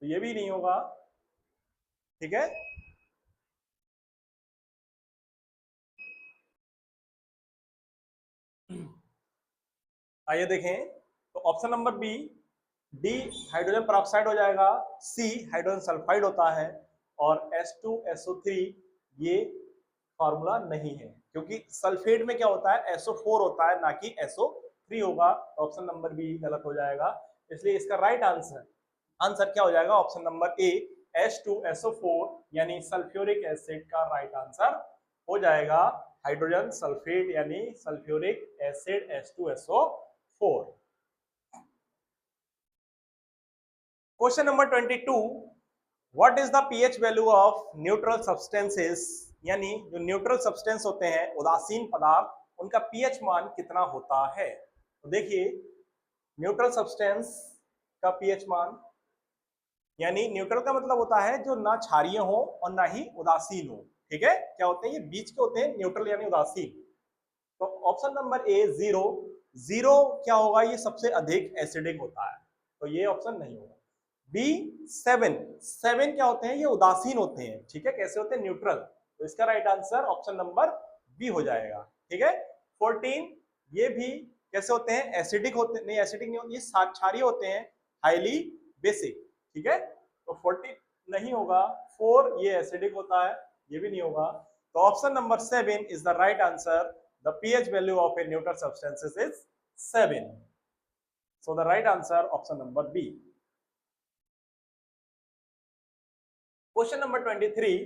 तो ये भी नहीं होगा। ठीक है, आइए देखें, तो option number b, d hydrogen peroxide हो जाएगा, सी हाइड्रोजन सल्फाइड होता है, और H2SO3 ये फॉर्मूला नहीं है, क्योंकि सल्फेट में क्या होता है? SO4 होता है, ना कि SO3 होगा। ऑप्शन नंबर बी गलत हो जाएगा, इसलिए इसका राइट आंसर क्या हो जाएगा? ऑप्शन नंबर ए H2SO4 यानी सल्फ्यूरिक एसिड का राइट आंसर हो जाएगा हाइड्रोजन सल्फेट यानी sulphuric acid H2SO4। Question number 22, what is the pH value of neutral substances? यानी जो न्यूट्रल सब्सटेंस होते हैं, उदासीन पदार्थ, उनका पीएच मान कितना होता है? तो देखिए, न्यूट्रल सब्सटेंस का पीएच मान, यानी न्यूट्रल का मतलब होता है जो ना क्षारीय हो और ना ही उदासीन हो। ठीक है, क्या होते हैं? ये बीच के होते हैं, न्यूट्रल यानी उदासीन। तो ऑप्शन नंबर ए जीरो, जीरो क्या होगा? ये सबसे अधिक एसिडिक होता है, तो ये ऑप्शन नहीं होगा। बी सेवन, सेवन क्या होते हैं? ये उदासीन होते हैं। ठीक है, कैसे होते हैं? न्यूट्रल। तो इसका right answer option number b हो जाएगा। ठीक है, 14 ये भी कैसे होते हैं? एसिडिक होते नहीं, एसिडिक नहीं होते, ये क्षारीय होते हैं, हाईली बेसिक। ठीक है, तो 14 नहीं होगा। 4 ये एसिडिक होता है, ये भी नहीं होगा। तो option number 7 is the right answer. The pH value of a neutral substances is 7. So the right answer option number B. Question number 23.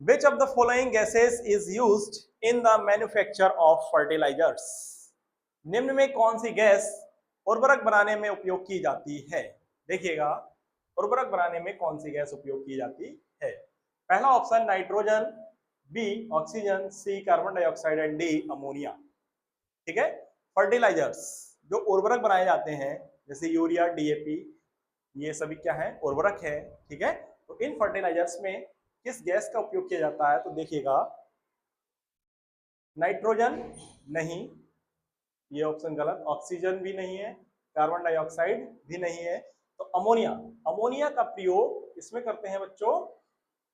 Which of the following gases is used in the manufacture of fertilizers? निम्न में कौन सी gas उर्वरक बनाने में उपयोग की जाती है? देखिएगा, उर्वरक बनाने में कौन सी गैस उपयोग की जाती है? पहला option nitrogen, b oxygen, c carbon dioxide and d ammonia. ठीक है, फर्टिलाइजर्स जो उर्वरक बनाए जाते हैं जैसे यूरिया, डीएपी, ये सभी क्या है? उर्वरक है। ठीक है, तो इन फर्टिलाइजर्स में किस गैस का उपयोग किया जाता है? तो देखिएगा, नाइट्रोजन नहीं, ये ऑप्शन गलत, ऑक्सीजन भी नहीं है, कार्बन डाइऑक्साइड भी नहीं है, तो अमोनिया, अमोनिया का प्रयोग इसमें करते हैं बच्चों,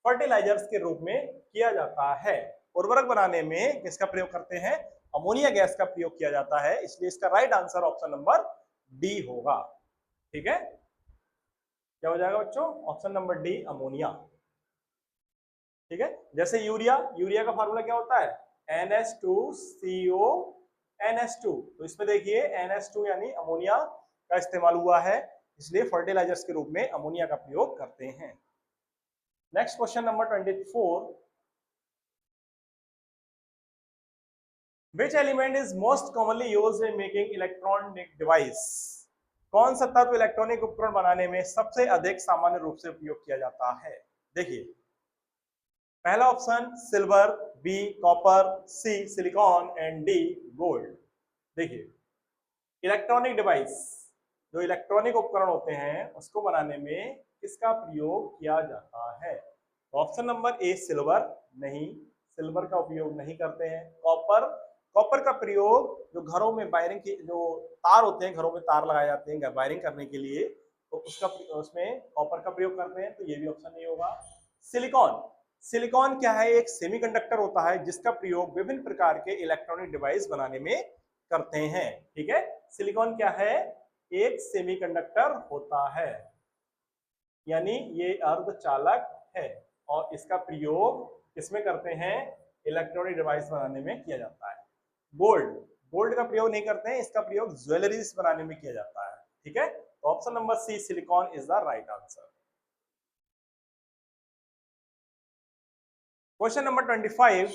फर्टिलाइजर्स के रूप में किया जाता है। उर्वरक बनाने में किसका प्रयोग करते हैं? अमोनिया गैस का प्रयोग किया जाता है, इसलिए इसका right answer option number D होगा। ठीक है, क्या हो जाएगा बच्चों? Option number D ammonia. ठीक है, जैसे यूरिया, यूरिया का फॉर्मूला क्या होता है? NH2CO NH2, तो इसमें देखिए NH2 यानी अमोनिया का इस्तेमाल हुआ है, इसलिए फर्टिलाइजर्स के रूप में अमोनिया का प्रयोग करते हैं। Next question number 24, which element is most commonly used in making electronic device? कौन सा तत्व इलेक्ट्रॉनिक उपकरण बनाने में सबसे अधिक सामान्य रूप से उपयोग किया जाता है? देखिए, पहला option silver, b copper, c silicon and d gold. देखिए, इलेक्ट्रॉनिक डिवाइस जो इलेक्ट्रॉनिक उपकरण होते हैं उसको बनाने में किसका प्रयोग किया जाता है? ऑप्शन नंबर ए सिल्वर, नहीं, सिल्वर का उपयोग नहीं करते हैं। कॉपर, कॉपर का प्रयोग जो घरों में वायरिंग की जो तार होते हैं, घरों में तार लगाए जाते हैं वायरिंग करने के लिए, तो उसका उसमें कॉपर का प्रयोग करते हैं, तो ये भी ऑप्शन नहीं होगा। सिलिकॉन, सिलिकॉन क्या है? एक सेमीकंडक्टर होता है जिसका प्रयोग विभिन्न प्रकार के इलेक्ट्रॉनिक डिवाइस बनाने में करते हैं। ठीक है, सिलिकॉन क्या है? एक सेमीकंडक्टर होता है, यानी ये अर्धचालक है और इसका प्रयोग किसमें करते हैं? इलेक्ट्रॉनिक डिवाइस बनाने में किया जाता है। गोल्ड, गोल्ड का प्रयोग नहीं करते हैं, इसका प्रयोग ज्वेलरीज बनाने में किया जाता है। ठीक है, तो option number c silicon is the right answer. Question number 25,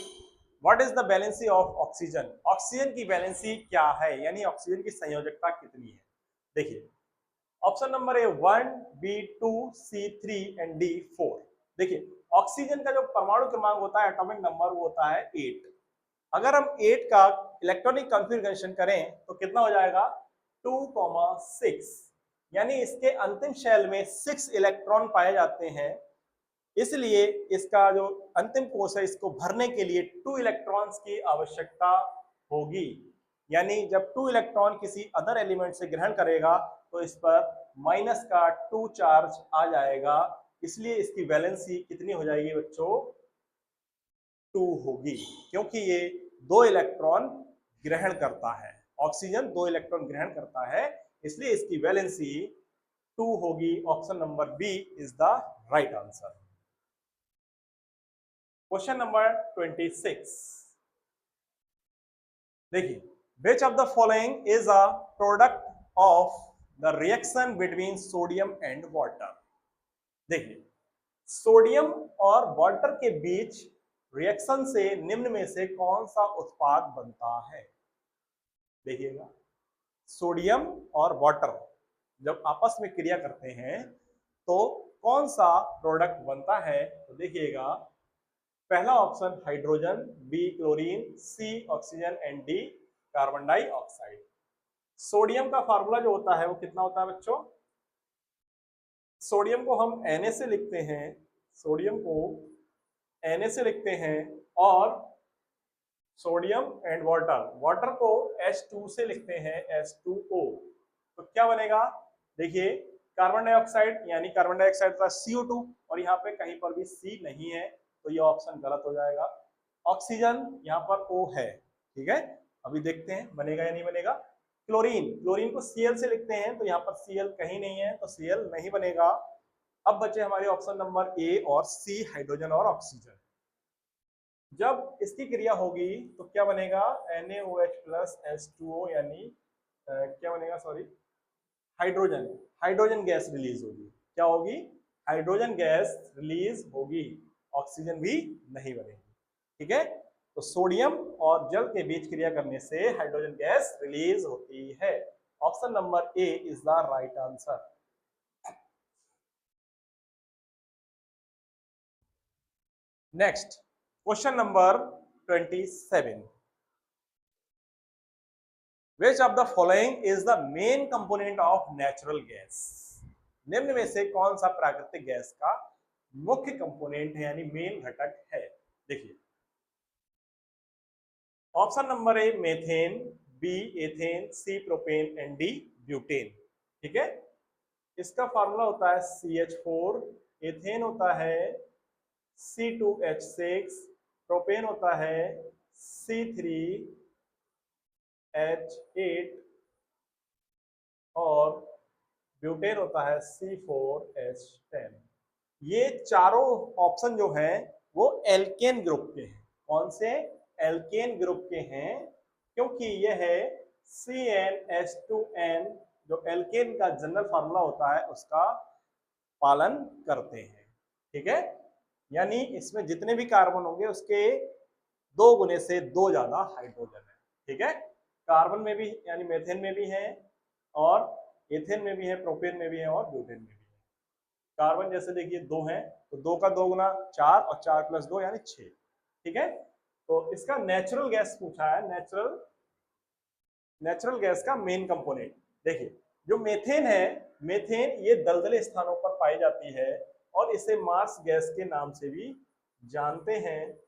what is the valency of oxygen? Oxygen की वैलेंसी क्या है, यानी ऑक्सीजन की संयोजकता कितनी है? देखिए, option number a 1, b 2, c 3 and d 4। देखिए, ऑक्सीजन का जो परमाणु क्रमांक होता है, एटॉमिक नंबर, वो होता है 8। अगर हम 8 का इलेक्ट्रॉनिक कॉन्फ़िगरेशन करें तो कितना हो जाएगा? 2,6, यानी इसके अंतिम शेल में 6 इलेक्ट्रॉन पाए जाते हैं, इसलिए इसका जो अंतिम कोश है इसको भरने के लिए 2 इलेक्ट्रॉन्स की आवश्यकता होगी। यानी जब 2 इलेक्ट्रॉन किसी अदर एलिमेंट से ग्रहण करेगा तो इस पर माइनस का 2 चार्ज आ जाएगा, इसलिए इसकी वैलेंसी कितनी हो जाएगी बच्चों? 2 होगी, क्योंकि ये 2 इलेक्ट्रॉन ग्रहण करता है। ऑक्सीजन 2 इलेक्ट्रॉन ग्रहण करता है, इसलिए इसकी वैलेंसी 2 होगी। Option number B is the right answer. Question number 26, देखिए, which of the following is a product of the reaction between sodium and water? देखिए, सोडियम और वाटर के बीच रिएक्शन से निम्न में से कौन सा उत्पाद बनता है? देखिएगा, सोडियम और वाटर जब आपस में क्रिया करते हैं तो कौन सा प्रोडक्ट बनता है? तो देखिएगा, पहला option hydrogen, b chlorine, c oxygen and d carbon dioxide. Sodium का फार्मूला जो होता है वो कितना होता है बच्चों? सोडियम को हम Na से लिखते हैं, सोडियम को Na से लिखते हैं, और सोडियम एंड वाटर, वाटर को H2 से लिखते हैं, H2O। तो क्या बनेगा? देखिए, कार्बन डाइऑक्साइड, यानी कार्बन डाइऑक्साइड का CO2, और यहाँ पे कहीं पर भी C नहीं है, तो ये ऑप्शन गलत हो जाएगा। ऑक्सीजन यहाँ पर O है। ठीक है, अभी देखते हैं बनेगा या नहीं बनेगा। क्लोरीन, क्लोरीन को Cl से लिखते हैं, तो यहाँ पर Cl कहीं नहीं है, तो Cl नहीं बनेगा। अब बचे हमारे ऑप्शन नंबर ए और सी, हाइड्रोजन और ऑक्सीजन। जब इसकी क्रिया होगी तो क्या बनेगा? NaOH प्लस H2O, यानी क्या बनेगा? Sorry, hydrogen, hydrogen gas release होगी। क्या होगी? हाइड्रोजन गैस रिलीज होगी, ऑक्सीजन भी नहीं बनेगी। ठीक है, तो सोडियम और जल के बीच क्रिया करने से हाइड्रोजन गैस रिलीज होती है। Option number a is the right answer. Next, question number 27, Which of the following is the main component of natural gas? निम्न में से कौन सा प्राकृतिक गैस का मुख्य कंपोनेंट है, यानी मेन घटक है? देखिए, option number a methane, b ethane, c propane and d butane. ठीक है, इसका फार्मूला होता है CH4, एथेन होता है C2H6, प्रोपेन होता है C3H8 और ब्यूटेन होता है C4H10। ये चारों ऑप्शन जो हैं वो एल्केन ग्रुप के हैं। कौन से? एल्केन ग्रुप के हैं, क्योंकि यह है CnH2n, जो एल्केन का जनरल फार्मूला होता है उसका पालन करते हैं। ठीक है, यानी इसमें जितने भी कार्बन होंगे उसके 2 गुने से 2 ज्यादा हाइड्रोजन है। ठीक है, कार्बन में भी, यानी मेथेन में भी है, और एथेन में भी है, प्रोपेन में भी है, और ब्यूटेन में भी है। कार्बन जैसे देखिए 2 है, तो 2 का 2 गुना 4, और 4 प्लस 2 यानी 6। ठीक है, तो इसका नेचुरल गैस पूछा है, नेचुरल गैस का मेन कंपोनेंट। देखिए, जो मेथेन है, मेथेन ये दलदले स्थानों पर पाई जाती है और इसे मार्स गैस के नाम से भी जानते हैं,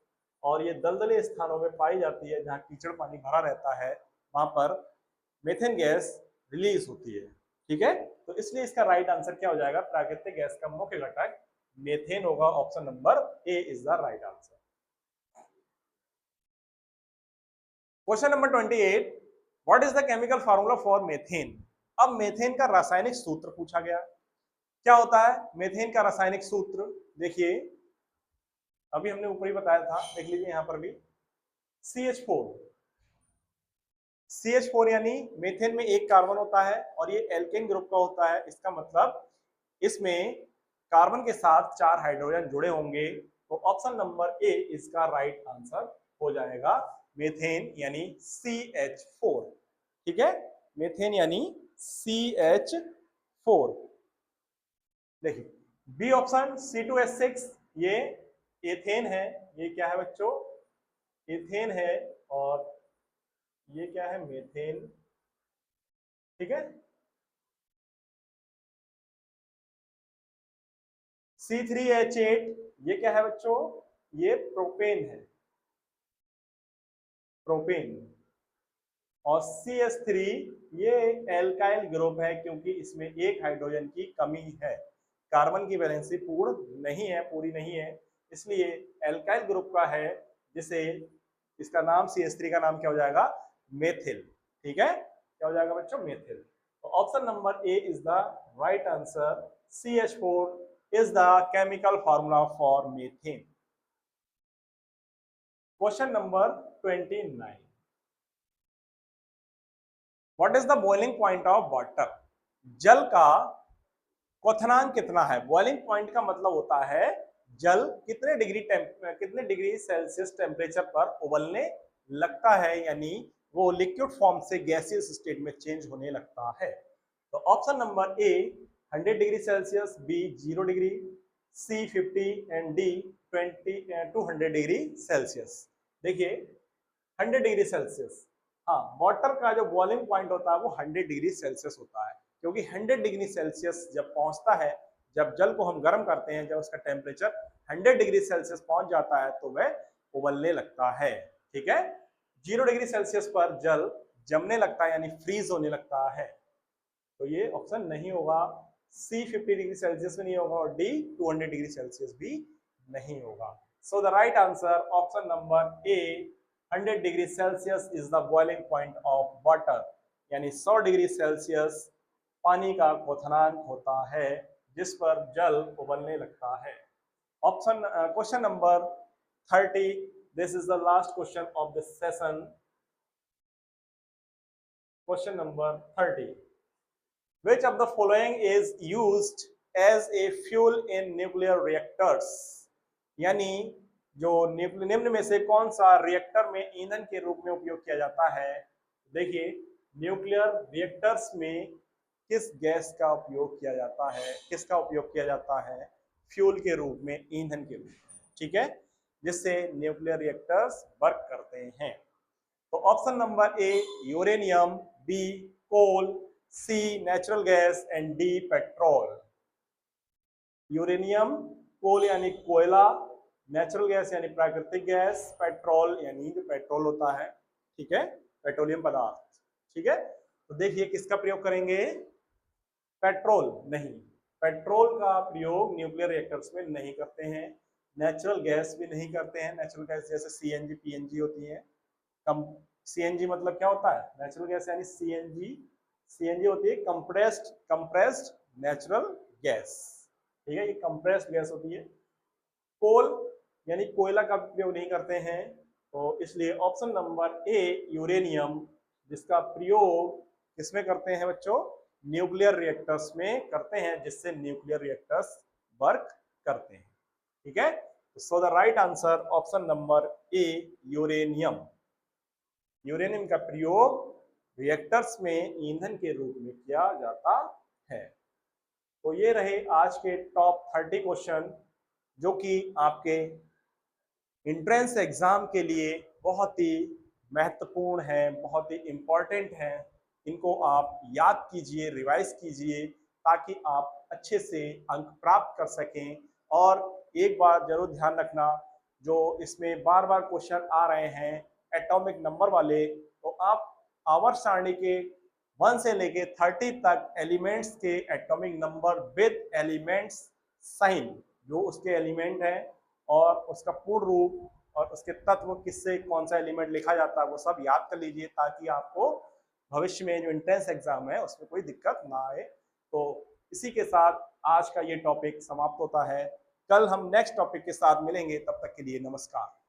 और ये दलदले स्थानों में पाई जाती है जहाँ कीचड़ पानी भरा रहता है, वहां पर मेथेन गैस रिलीज होती है। ठीक है, तो इसलिए इसका राइट आंसर क्या हो जाएगा? प्राकृतिक गैस का मुख्य घटक मेथेन होगा। Option number a is the right answer. Question number 28, what is the chemical formula for methane. अब मेथेन का रासायनिक सूत्र पूछा गया। क्या होता है मेथेन का रासायनिक सूत्र? देखिए अभी हमने ऊपर ही बताया था, देख लीजिए यहां पर भी CH4। CH4 यानी मेथेन में एक कार्बन होता है और ये एल्केन ग्रुप का होता है। इसका मतलब इसमें कार्बन के साथ 4 हाइड्रोजन जुड़े होंगे। तो ऑप्शन नंबर ए इसका राइट आंसर हो जाएगा, मेथेन यानी CH4। ठीक है, मेथेन यानी CH4। देखिए बी ऑप्शन C2H6 ये एथेन है। ये क्या है बच्चों? एथेन है। और ये क्या है? मेथेन। ठीक है, C3H8 ये क्या है बच्चों? ये प्रोपेन है, प्रोपेन। और CH3 ये एल्काइल ग्रुप है, क्योंकि इसमें एक हाइड्रोजन की कमी है, कार्बन की वैलेंसी पूर्ण नहीं है, पूरी नहीं है, इसलिए एल्काइल ग्रुप का है, जिसे इसका नाम CH3 का नाम क्या हो जाएगा? मेथिल। ठीक है, क्या हो जाएगा बच्चों? मेथिल। तो option number a is the right answer. CH4 is the chemical formula for methane. Question number 29, what is the boiling point of water. जल का क्वथनांक कितना है? बॉइलिंग पॉइंट का मतलब होता है जल कितने डिग्री सेल्सियस टेम्परेचर पर उबलने लगता है, यानी वो लिक्विड फॉर्म से गैसियस स्टेट में चेंज होने लगता है। तो option number a 100 degree Celsius, b 0 degree, c 50 and d 200 degree Celsius. देखिए 100 डिग्री सेल्सियस, हाँ, वाटर का जो बॉइलिंग पॉइंट होता है वो 100 डिग्री सेल्सियस होता है, क्योंकि 100 डिग्री सेल्सियस जब पहुंचता है, जब जल को हम गर्म करते हैं, जब उसका टेम्परेचर 100 डिग्री सेल्सियस पहुंच जाता है तो वह उबलने लगता है। ठीक है, 0 डिग्री सेल्सियस पर जल जमने लगता है, यानी फ्रीज होने लगता है। तो ये ऑप्शन नहीं होगा, सी 50 डिग्री सेल्सियस भी नहीं होगा और डी 200 डिग्री सेल्सियस भी नहीं होगा। सो the right answer option number a 100 degree Celsius is the boiling point of water, यानी 100 डिग्री सेल्सियस पानी का क्वथनांक होता है जिस पर जल उबलने लगता है। Option question number 30, this is the last question of this session. Question number 30, which of the following is used as a fuel in nuclear reactors। यानी जो निम्न में से कौन सा रिएक्टर में ईंधन के रूप में उपयोग किया जाता है? देखिए न्यूक्लियर रिएक्टर्स में किस गैस का उपयोग किया जाता है, किसका उपयोग किया जाता है फ्यूल के रूप में, ईंधन के रूप में। ठीक है, जिससे न्यूक्लियर रिएक्टर्स वर्क करते हैं। तो option number A uranium, B coal, C natural gas and D petrol. Uranium, coal यानी कोयला, नेचुरल गैस यानी प्राकृतिक गैस, पेट्रोल यानी जो पेट्रोल होता है। ठीक है, पेट्रोलियम पदार्थ। ठीक है, तो देखिए किसका प्रयोग करेंगे? पेट्रोल नहीं, पेट्रोल का प्रयोग न्यूक्लियर रिएक्टर्स में नहीं करते हैं। नेचुरल गैस भी नहीं करते हैं, नेचुरल गैस जैसे CNG PNG होती है। CNG मतलब क्या होता है? नेचुरल गैस यानी CNG होती है कंप्रेस्ड नेचुरल गैस। ठीक है, ये कंप्रेस्ड गैस होती है। कोल यानी कोयला का प्रयोग नहीं करते हैं, तो इसलिए ऑप्शन नंबर ए यूरेनियम, जिसका प्रयोग किसमें करते हैं बच्चों? न्यूक्लियर रिएक्टर्स में करते हैं, जिससे न्यूक्लियर रिएक्टर्स वर्क करते हैं। ठीक है, सो the right answer option number A uranium. Uranium का प्रयोग रिएक्टर्स में ईंधन के रूप में किया जाता है। तो ये रहे आज के टॉप 30 क्वेश्चन, जो कि आपके एंट्रेंस एग्जाम के लिए बहुत ही महत्वपूर्ण है, बहुत ही इम्पोर्टेंट है। इनको आप याद कीजिए, रिवाइज कीजिए, ताकि आप अच्छे से अंक प्राप्त कर सकें। और एक बात जरूर ध्यान रखना, जो इसमें बार बार क्वेश्चन आ रहे हैं एटॉमिक नंबर वाले, तो आप आवर्त सारणी के 1 से लेके 30 तक एलिमेंट्स के atomic number with elements sign जो उसके एलिमेंट हैं और उसका पूर्ण रूप और उसके तत्व किससे कौन सा एलिमेंट लिखा जाता है वो सब याद कर लीजिए, ताकि आपको भविष्य में जो एंट्रेंस एग्जाम है उसमें कोई दिक्कत ना आए। तो इसी के साथ आज का ये टॉपिक समाप्त होता है। कल हम नेक्स्ट टॉपिक के साथ मिलेंगे, तब तक के लिए नमस्कार।